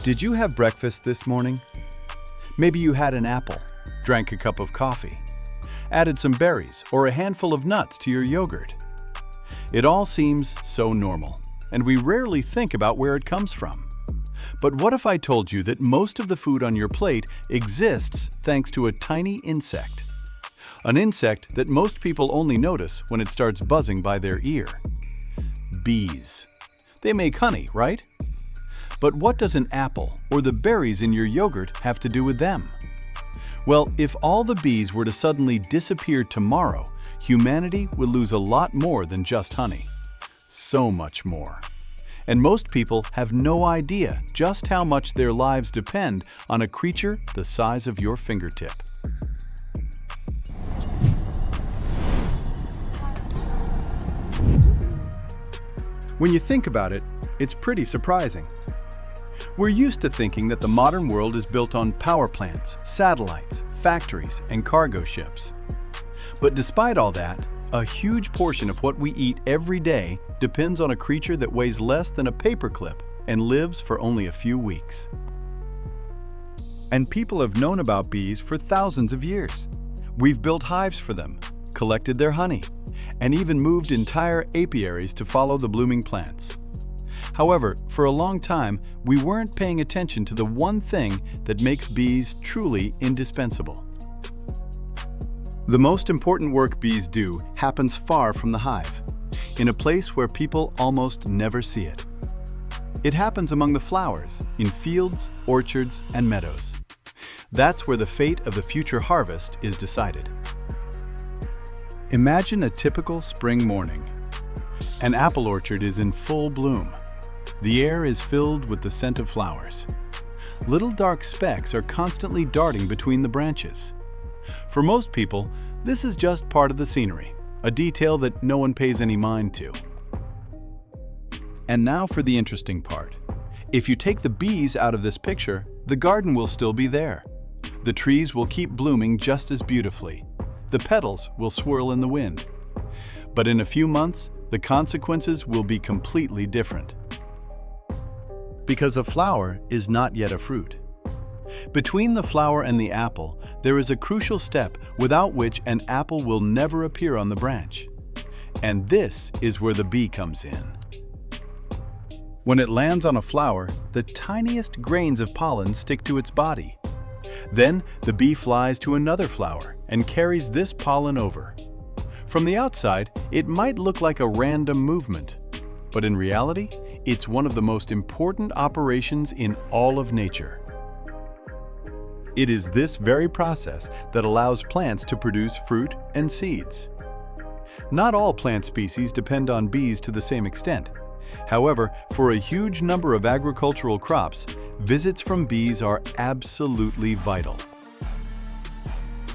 Did you have breakfast this morning? Maybe you had an apple, drank a cup of coffee, added some berries or a handful of nuts to your yogurt. It all seems so normal, and we rarely think about where it comes from. But what if I told you that most of the food on your plate exists thanks to a tiny insect? An insect that most people only notice when it starts buzzing by their ear. Bees. They make honey, right? But what does an apple or the berries in your yogurt have to do with them? Well, if all the bees were to suddenly disappear tomorrow, humanity would lose a lot more than just honey. So much more. And most people have no idea just how much their lives depend on a creature the size of your fingertip. When you think about it, it's pretty surprising. We're used to thinking that the modern world is built on power plants, satellites, factories, and cargo ships. But despite all that, a huge portion of what we eat every day depends on a creature that weighs less than a paperclip and lives for only a few weeks. And people have known about bees for thousands of years. We've built hives for them, collected their honey, and even moved entire apiaries to follow the blooming plants. However, for a long time, we weren't paying attention to the one thing that makes bees truly indispensable. The most important work bees do happens far from the hive, in a place where people almost never see it. It happens among the flowers, in fields, orchards, and meadows. That's where the fate of the future harvest is decided. Imagine a typical spring morning. An apple orchard is in full bloom. The air is filled with the scent of flowers. Little dark specks are constantly darting between the branches. For most people, this is just part of the scenery, a detail that no one pays any mind to. And now for the interesting part. If you take the bees out of this picture, the garden will still be there. The trees will keep blooming just as beautifully. The petals will swirl in the wind. But in a few months, the consequences will be completely different. Because a flower is not yet a fruit. Between the flower and the apple, there is a crucial step without which an apple will never appear on the branch. And this is where the bee comes in. When it lands on a flower, the tiniest grains of pollen stick to its body. Then the bee flies to another flower and carries this pollen over. From the outside, it might look like a random movement, but in reality, it's one of the most important operations in all of nature. It is this very process that allows plants to produce fruit and seeds. Not all plant species depend on bees to the same extent. However, for a huge number of agricultural crops, visits from bees are absolutely vital.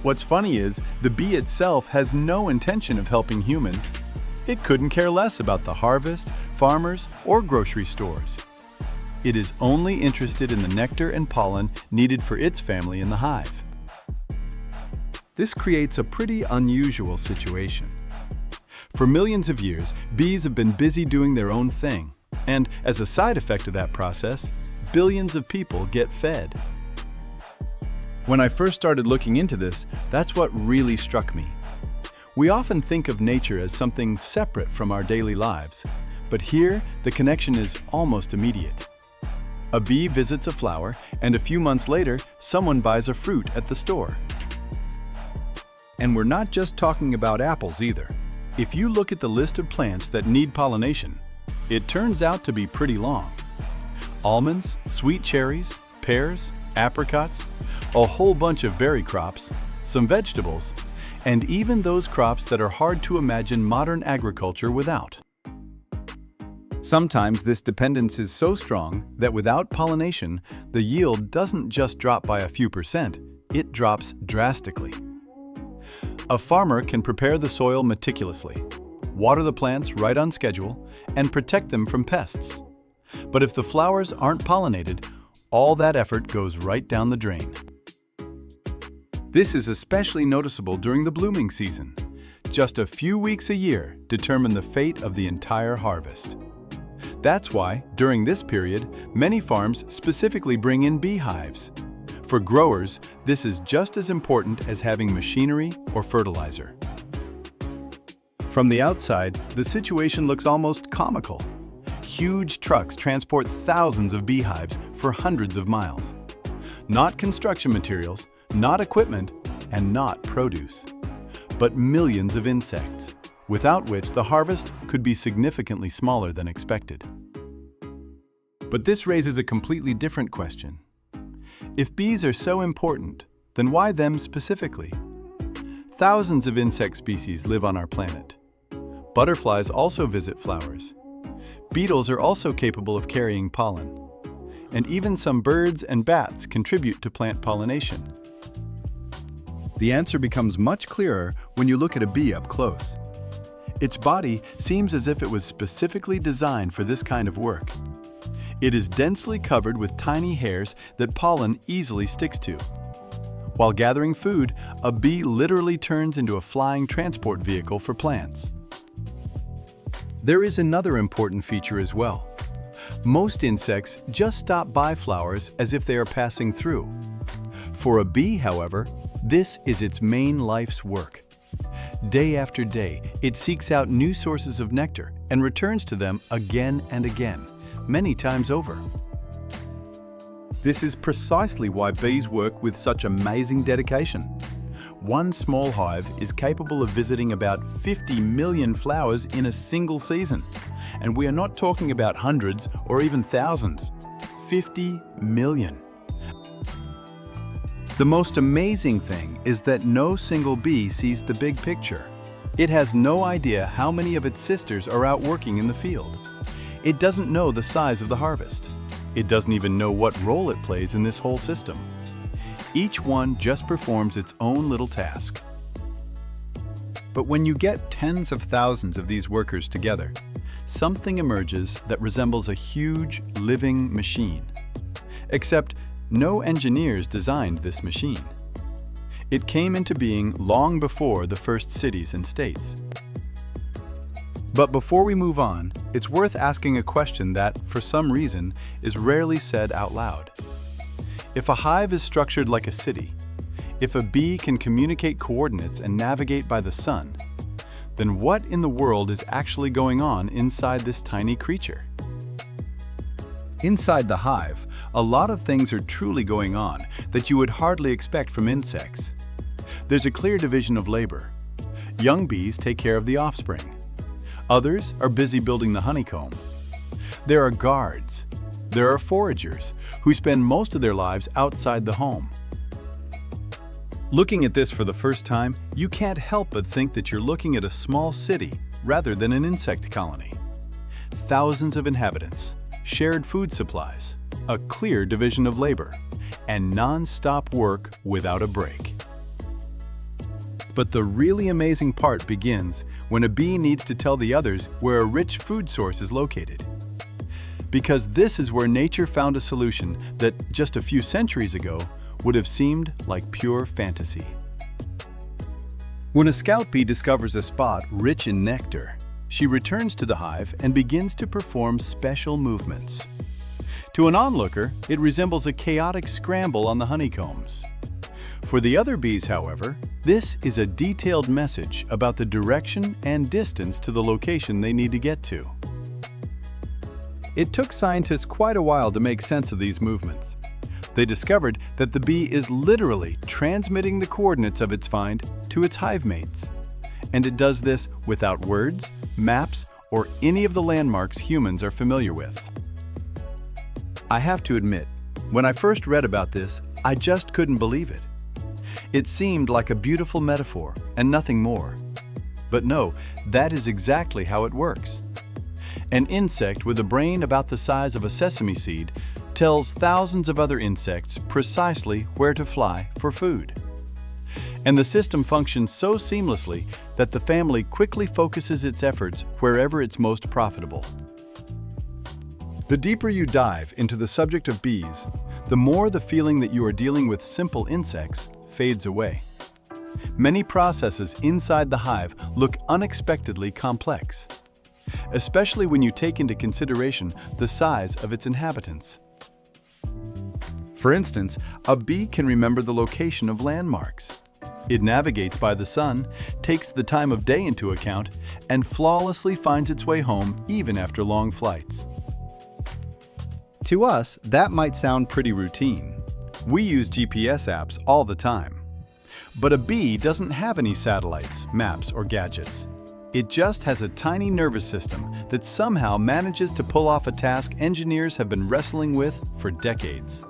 What's funny is, the bee itself has no intention of helping humans. It couldn't care less about the harvest, farmers, or grocery stores. It is only interested in the nectar and pollen needed for its family in the hive. This creates a pretty unusual situation. For millions of years, bees have been busy doing their own thing, and as a side effect of that process, billions of people get fed. When I first started looking into this, that's what really struck me. We often think of nature as something separate from our daily lives, but here the connection is almost immediate. A bee visits a flower, and a few months later, someone buys a fruit at the store. And we're not just talking about apples either. If you look at the list of plants that need pollination, it turns out to be pretty long. Almonds, sweet cherries, pears, apricots, a whole bunch of berry crops, some vegetables, and even those crops that are hard to imagine modern agriculture without. Sometimes this dependence is so strong that without pollination, the yield doesn't just drop by a few percent, it drops drastically. A farmer can prepare the soil meticulously, water the plants right on schedule, and protect them from pests. But if the flowers aren't pollinated, all that effort goes right down the drain. This is especially noticeable during the blooming season. Just a few weeks a year determine the fate of the entire harvest. That's why, during this period, many farms specifically bring in beehives. For growers, this is just as important as having machinery or fertilizer. From the outside, the situation looks almost comical. Huge trucks transport thousands of beehives for hundreds of miles. Not construction materials, not equipment, and not produce, but millions of insects, without which the harvest could be significantly smaller than expected. But this raises a completely different question. If bees are so important, then why them specifically? Thousands of insect species live on our planet. Butterflies also visit flowers. Beetles are also capable of carrying pollen. And even some birds and bats contribute to plant pollination. The answer becomes much clearer when you look at a bee up close. Its body seems as if it was specifically designed for this kind of work. It is densely covered with tiny hairs that pollen easily sticks to. While gathering food, a bee literally turns into a flying transport vehicle for plants. There is another important feature as well. Most insects just stop by flowers as if they are passing through. For a bee, however, this is its main life's work. Day after day, it seeks out new sources of nectar and returns to them again and again, many times over. This is precisely why bees work with such amazing dedication. One small hive is capable of visiting about 50 million flowers in a single season. And we are not talking about hundreds or even thousands. 50 million. The most amazing thing is that no single bee sees the big picture. It has no idea how many of its sisters are out working in the field. It doesn't know the size of the harvest. It doesn't even know what role it plays in this whole system. Each one just performs its own little task. But when you get tens of thousands of these workers together, something emerges that resembles a huge, living machine. Except no engineers designed this machine. It came into being long before the first cities and states. But before we move on, it's worth asking a question that, for some reason, is rarely said out loud. If a hive is structured like a city, if a bee can communicate coordinates and navigate by the sun, then what in the world is actually going on inside this tiny creature? Inside the hive, a lot of things are truly going on that you would hardly expect from insects. There's a clear division of labor. Young bees take care of the offspring. Others are busy building the honeycomb. There are guards. There are foragers who spend most of their lives outside the home. Looking at this for the first time, you can't help but think that you're looking at a small city rather than an insect colony. Thousands of inhabitants, shared food supplies, a clear division of labor, and non-stop work without a break. But the really amazing part begins when a bee needs to tell the others where a rich food source is located. Because this is where nature found a solution that just a few centuries ago would have seemed like pure fantasy. When a scout bee discovers a spot rich in nectar, she returns to the hive and begins to perform special movements. To an onlooker, it resembles a chaotic scramble on the honeycombs. For the other bees, however, this is a detailed message about the direction and distance to the location they need to get to. It took scientists quite a while to make sense of these movements. They discovered that the bee is literally transmitting the coordinates of its find to its hive mates. And it does this without words, maps, or any of the landmarks humans are familiar with. I have to admit, when I first read about this, I just couldn't believe it. It seemed like a beautiful metaphor and nothing more. But no, that is exactly how it works. An insect with a brain about the size of a sesame seed tells thousands of other insects precisely where to fly for food. And the system functions so seamlessly that the family quickly focuses its efforts wherever it's most profitable. The deeper you dive into the subject of bees, the more the feeling that you are dealing with simple insects fades away. Many processes inside the hive look unexpectedly complex. especially when you take into consideration the size of its inhabitants. For instance, a bee can remember the location of landmarks. It navigates by the sun, takes the time of day into account, and flawlessly finds its way home even after long flights. To us, that might sound pretty routine. We use GPS apps all the time. But a bee doesn't have any satellites, maps, or gadgets. It just has a tiny nervous system that somehow manages to pull off a task engineers have been wrestling with for decades.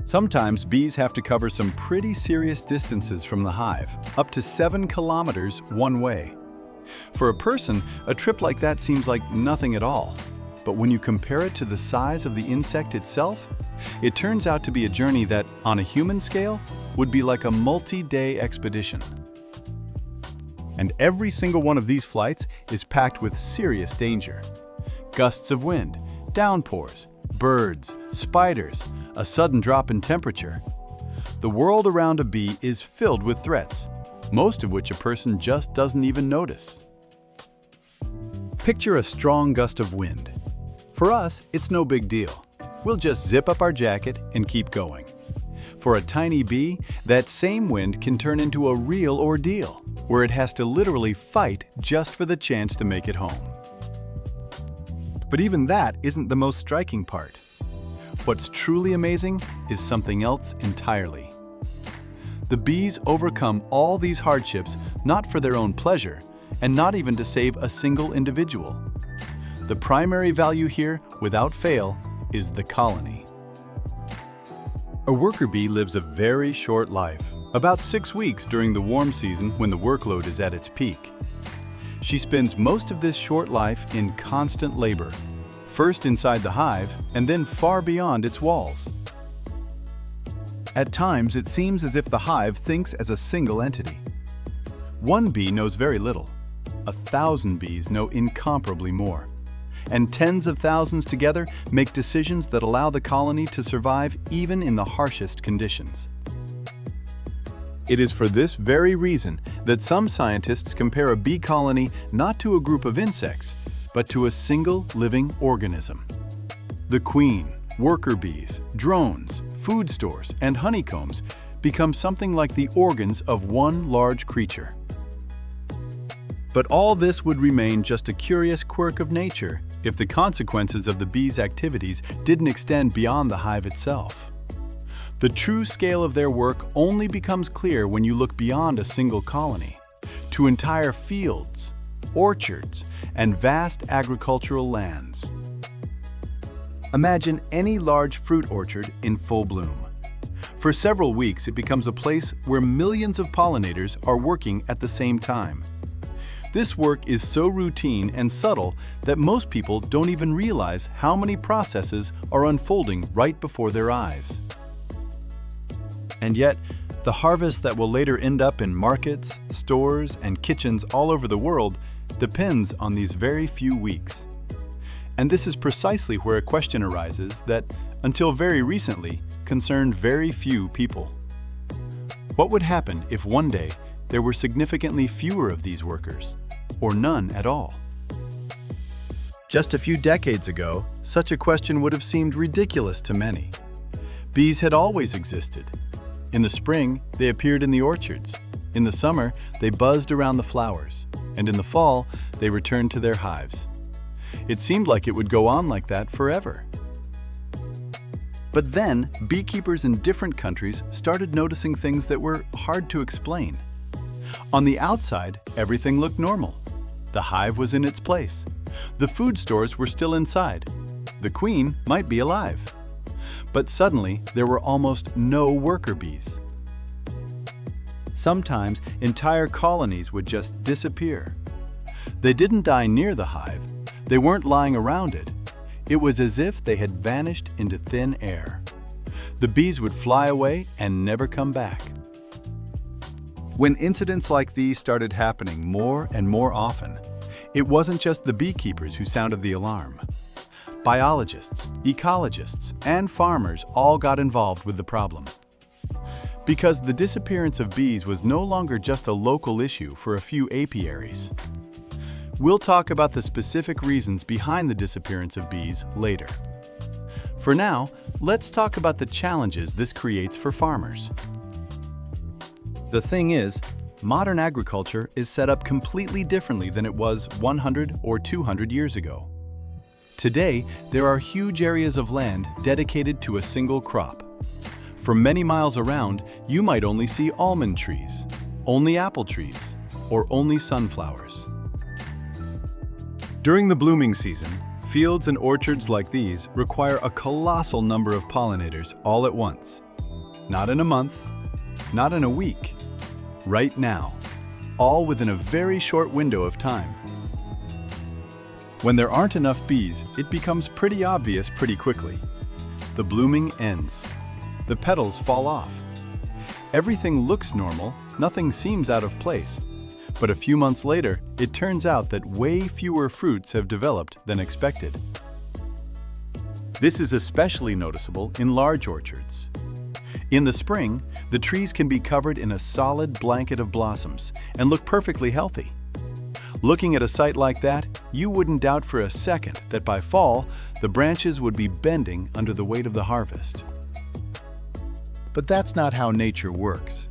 Sometimes bees have to cover some pretty serious distances from the hive, up to 7 kilometers one way. For a person, a trip like that seems like nothing at all. But when you compare it to the size of the insect itself, it turns out to be a journey that, on a human scale, would be like a multi-day expedition. And every single one of these flights is packed with serious danger. Gusts of wind, downpours, birds, spiders, a sudden drop in temperature. The world around a bee is filled with threats, most of which a person just doesn't even notice. Picture a strong gust of wind. For us, it's no big deal. We'll just zip up our jacket and keep going. For a tiny bee, that same wind can turn into a real ordeal, where it has to literally fight just for the chance to make it home. But even that isn't the most striking part. What's truly amazing is something else entirely. The bees overcome all these hardships not for their own pleasure, and not even to save a single individual. The primary value here, without fail, is the colony. A worker bee lives a very short life, about 6 weeks during the warm season when the workload is at its peak. She spends most of this short life in constant labor, first inside the hive and then far beyond its walls. At times, it seems as if the hive thinks as a single entity. One bee knows very little. 1,000 bees know incomparably more. And tens of thousands together make decisions that allow the colony to survive even in the harshest conditions. It is for this very reason that some scientists compare a bee colony not to a group of insects, but to a single living organism. The queen, worker bees, drones, food stores, and honeycombs become something like the organs of one large creature. But all this would remain just a curious quirk of nature if the consequences of the bees' activities didn't extend beyond the hive itself. The true scale of their work only becomes clear when you look beyond a single colony, to entire fields, orchards, and vast agricultural lands. Imagine any large fruit orchard in full bloom. For several weeks, it becomes a place where millions of pollinators are working at the same time. This work is so routine and subtle that most people don't even realize how many processes are unfolding right before their eyes. And yet, the harvest that will later end up in markets, stores, and kitchens all over the world depends on these very few weeks. And this is precisely where a question arises that, until very recently, concerned very few people. What would happen if one day there were significantly fewer of these workers, or none at all? Just a few decades ago, such a question would have seemed ridiculous to many. Bees had always existed. In the spring, they appeared in the orchards. In the summer, they buzzed around the flowers. And in the fall, they returned to their hives. It seemed like it would go on like that forever. But then, beekeepers in different countries started noticing things that were hard to explain. On the outside, everything looked normal. The hive was in its place. The food stores were still inside. The queen might be alive. But suddenly, there were almost no worker bees. Sometimes, entire colonies would just disappear. They didn't die near the hive. They weren't lying around it. It was as if they had vanished into thin air. The bees would fly away and never come back. When incidents like these started happening more and more often, it wasn't just the beekeepers who sounded the alarm. Biologists, ecologists, and farmers all got involved with the problem. Because the disappearance of bees was no longer just a local issue for a few apiaries. We'll talk about the specific reasons behind the disappearance of bees later. For now, let's talk about the challenges this creates for farmers. The thing is, modern agriculture is set up completely differently than it was 100 or 200 years ago. Today, there are huge areas of land dedicated to a single crop. For many miles around, you might only see almond trees, only apple trees, or only sunflowers. During the blooming season, fields and orchards like these require a colossal number of pollinators all at once. Not in a month, not in a week, right now, all within a very short window of time. When there aren't enough bees, it becomes pretty obvious pretty quickly. The blooming ends. The petals fall off. Everything looks normal, nothing seems out of place. But a few months later, it turns out that way fewer fruits have developed than expected. This is especially noticeable in large orchards. In the spring, the trees can be covered in a solid blanket of blossoms and look perfectly healthy. Looking at a site like that, you wouldn't doubt for a second that by fall, the branches would be bending under the weight of the harvest. But that's not how nature works.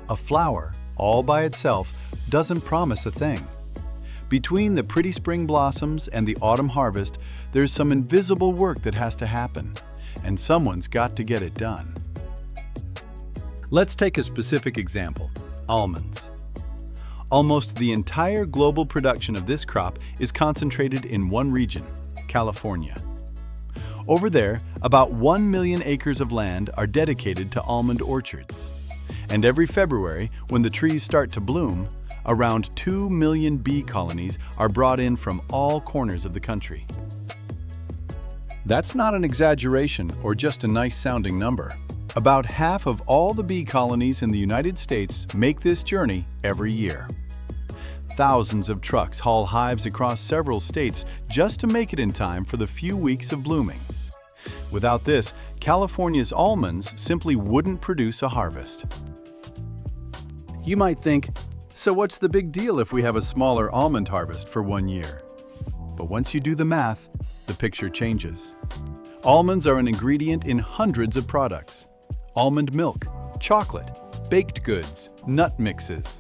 A flower, all by itself, doesn't promise a thing. Between the pretty spring blossoms and the autumn harvest, there's some invisible work that has to happen, and someone's got to get it done. Let's take a specific example: almonds. Almost the entire global production of this crop is concentrated in one region, California. Over there, about 1 million acres of land are dedicated to almond orchards. And every February, when the trees start to bloom, around 2 million bee colonies are brought in from all corners of the country. That's not an exaggeration or just a nice-sounding number. About half of all the bee colonies in the United States make this journey every year. Thousands of trucks haul hives across several states just to make it in time for the few weeks of blooming. Without this, California's almonds simply wouldn't produce a harvest. You might think, so what's the big deal if we have a smaller almond harvest for 1 year? But once you do the math, the picture changes. Almonds are an ingredient in hundreds of products: almond milk, chocolate, baked goods, nut mixes.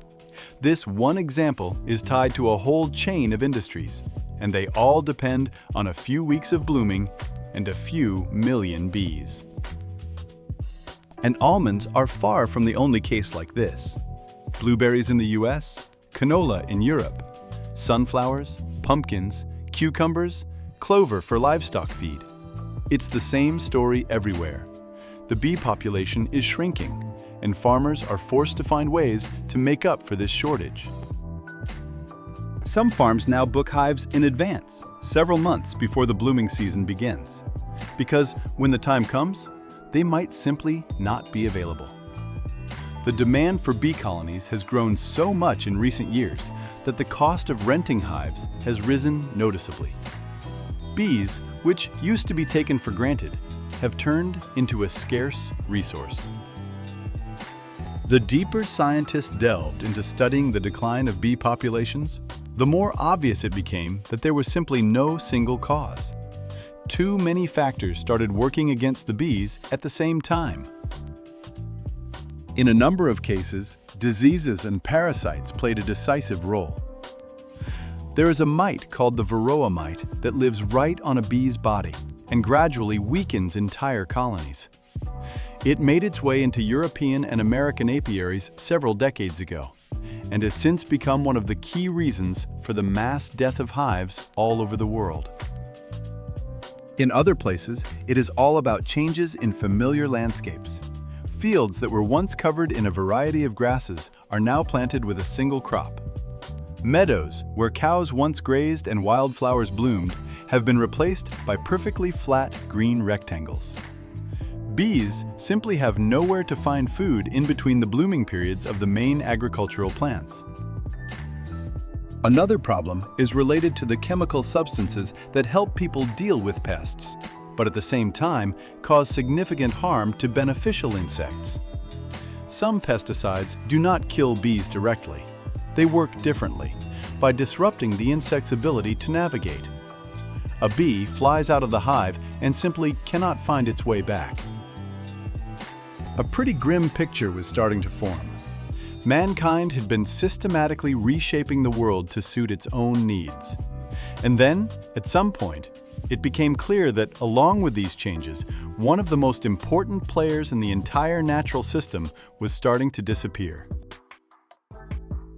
This one example is tied to a whole chain of industries, and they all depend on a few weeks of blooming and a few million bees. And almonds are far from the only case like this. Blueberries in the US, canola in Europe, sunflowers, pumpkins, cucumbers, clover for livestock feed. It's the same story everywhere. The bee population is shrinking, and farmers are forced to find ways to make up for this shortage. Some farms now book hives in advance, several months before the blooming season begins, because when the time comes, they might simply not be available. The demand for bee colonies has grown so much in recent years that the cost of renting hives has risen noticeably. Bees, which used to be taken for granted, have turned into a scarce resource. The deeper scientists delved into studying the decline of bee populations, the more obvious it became that there was simply no single cause. Too many factors started working against the bees at the same time. In a number of cases, diseases and parasites played a decisive role. There is a mite called the varroa mite that lives right on a bee's body and gradually weakens entire colonies. It made its way into European and American apiaries several decades ago, and has since become one of the key reasons for the mass death of hives all over the world. In other places, it is all about changes in familiar landscapes. Fields that were once covered in a variety of grasses are now planted with a single crop. Meadows, where cows once grazed and wildflowers bloomed, have been replaced by perfectly flat green rectangles. Bees simply have nowhere to find food in between the blooming periods of the main agricultural plants. Another problem is related to the chemical substances that help people deal with pests, but at the same time cause significant harm to beneficial insects. Some pesticides do not kill bees directly. They work differently, by disrupting the insect's ability to navigate. A bee flies out of the hive and simply cannot find its way back. A pretty grim picture was starting to form. Mankind had been systematically reshaping the world to suit its own needs. And then, at some point, it became clear that along with these changes, one of the most important players in the entire natural system was starting to disappear.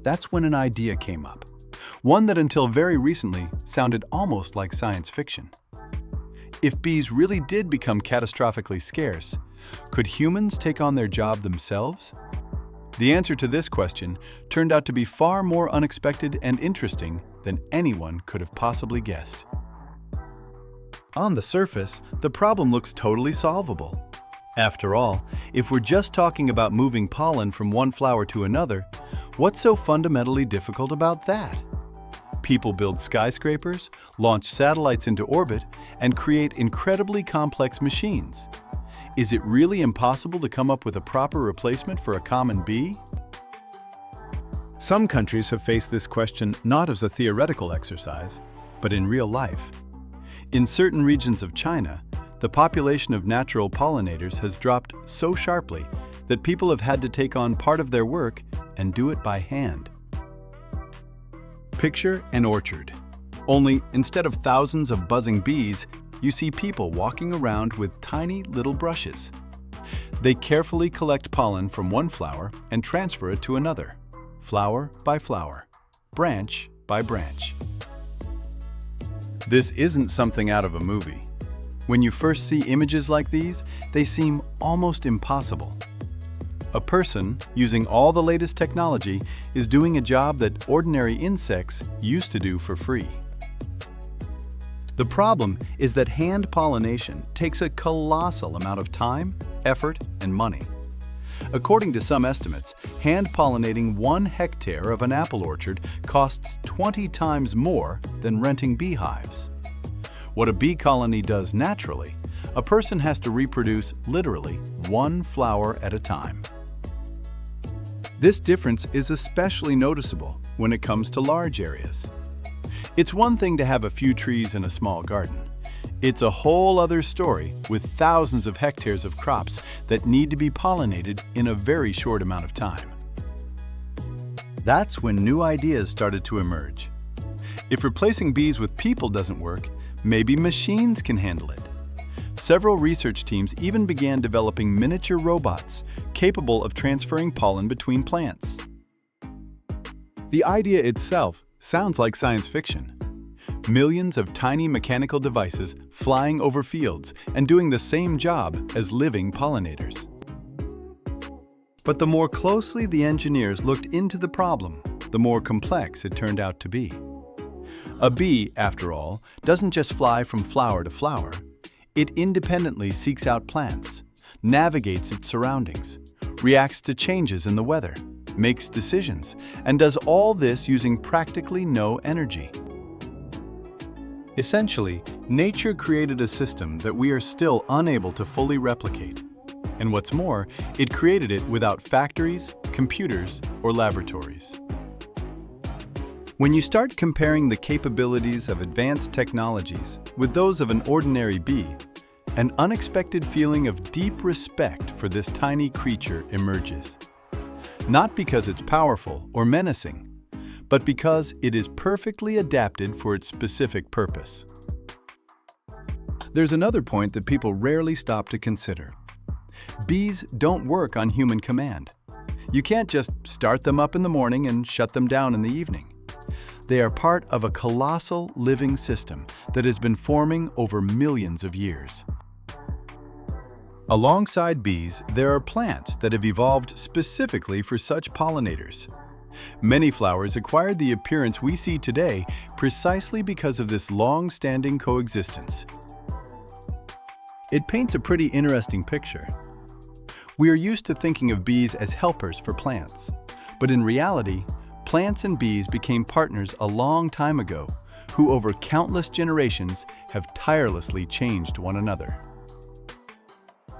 That's when an idea came up, one that until very recently sounded almost like science fiction. If bees really did become catastrophically scarce, could humans take on their job themselves? The answer to this question turned out to be far more unexpected and interesting than anyone could have possibly guessed. On the surface, the problem looks totally solvable. After all, if we're just talking about moving pollen from one flower to another, what's so fundamentally difficult about that? People build skyscrapers, launch satellites into orbit, and create incredibly complex machines. Is it really impossible to come up with a proper replacement for a common bee? Some countries have faced this question not as a theoretical exercise, but in real life. In certain regions of China, the population of natural pollinators has dropped so sharply that people have had to take on part of their work and do it by hand. Picture an orchard. Only instead of thousands of buzzing bees, you see people walking around with tiny little brushes. They carefully collect pollen from one flower and transfer it to another, flower by flower, branch by branch. This isn't something out of a movie. When you first see images like these, they seem almost impossible. A person, using all the latest technology, is doing a job that ordinary insects used to do for free. The problem is that hand pollination takes a colossal amount of time, effort, and money. According to some estimates, hand pollinating 1 hectare of an apple orchard costs 20 times more than renting beehives. What a bee colony does naturally, a person has to reproduce literally 1 flower at a time. This difference is especially noticeable when it comes to large areas. It's one thing to have a few trees in a small garden. It's a whole other story with thousands of hectares of crops that need to be pollinated in a very short amount of time. That's when new ideas started to emerge. If replacing bees with people doesn't work, maybe machines can handle it. Several research teams even began developing miniature robots capable of transferring pollen between plants. The idea itself sounds like science fiction. Millions of tiny mechanical devices flying over fields and doing the same job as living pollinators. But the more closely the engineers looked into the problem, the more complex it turned out to be. A bee, after all, doesn't just fly from flower to flower. It independently seeks out plants, navigates its surroundings, reacts to changes in the weather, makes decisions, and does all this using practically no energy. Essentially, nature created a system that we are still unable to fully replicate. And what's more, it created it without factories, computers, or laboratories. When you start comparing the capabilities of advanced technologies with those of an ordinary bee, an unexpected feeling of deep respect for this tiny creature emerges. Not because it's powerful or menacing, but because it is perfectly adapted for its specific purpose. There's another point that people rarely stop to consider. Bees don't work on human command. You can't just start them up in the morning and shut them down in the evening. They are part of a colossal living system that has been forming over millions of years. Alongside bees, there are plants that have evolved specifically for such pollinators. Many flowers acquired the appearance we see today precisely because of this long-standing coexistence. It paints a pretty interesting picture. We are used to thinking of bees as helpers for plants, but in reality, plants and bees became partners a long time ago, who over countless generations have tirelessly changed one another.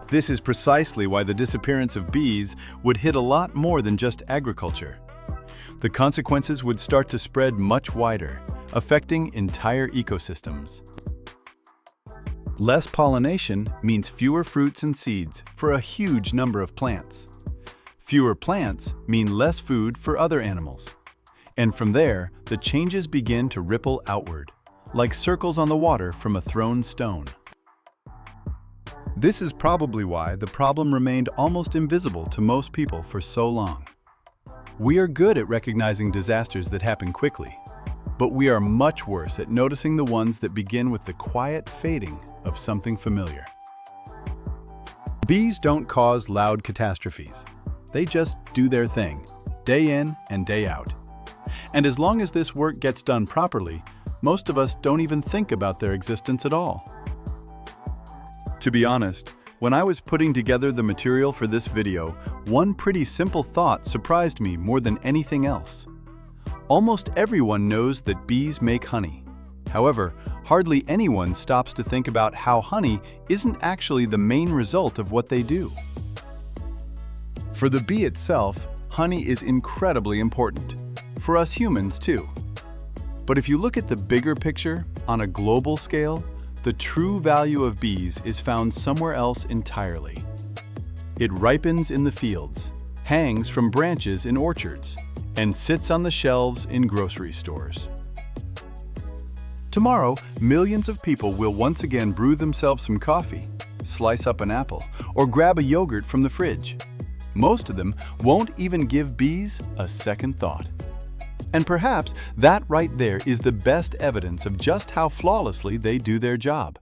This is precisely why the disappearance of bees would hit a lot more than just agriculture. The consequences would start to spread much wider, affecting entire ecosystems. Less pollination means fewer fruits and seeds for a huge number of plants. Fewer plants mean less food for other animals. And from there, the changes begin to ripple outward, like circles on the water from a thrown stone. This is probably why the problem remained almost invisible to most people for so long. We are good at recognizing disasters that happen quickly, but we are much worse at noticing the ones that begin with the quiet fading of something familiar. Bees don't cause loud catastrophes. They just do their thing, day in and day out. And as long as this work gets done properly, most of us don't even think about their existence at all. To be honest, when I was putting together the material for this video, one pretty simple thought surprised me more than anything else. Almost everyone knows that bees make honey. However, hardly anyone stops to think about how honey isn't actually the main result of what they do. For the bee itself, honey is incredibly important. For us humans, too. But if you look at the bigger picture, on a global scale, the true value of bees is found somewhere else entirely. It ripens in the fields, hangs from branches in orchards, and sits on the shelves in grocery stores. Tomorrow, millions of people will once again brew themselves some coffee, slice up an apple, or grab a yogurt from the fridge. Most of them won't even give bees a second thought. And perhaps that right there is the best evidence of just how flawlessly they do their job.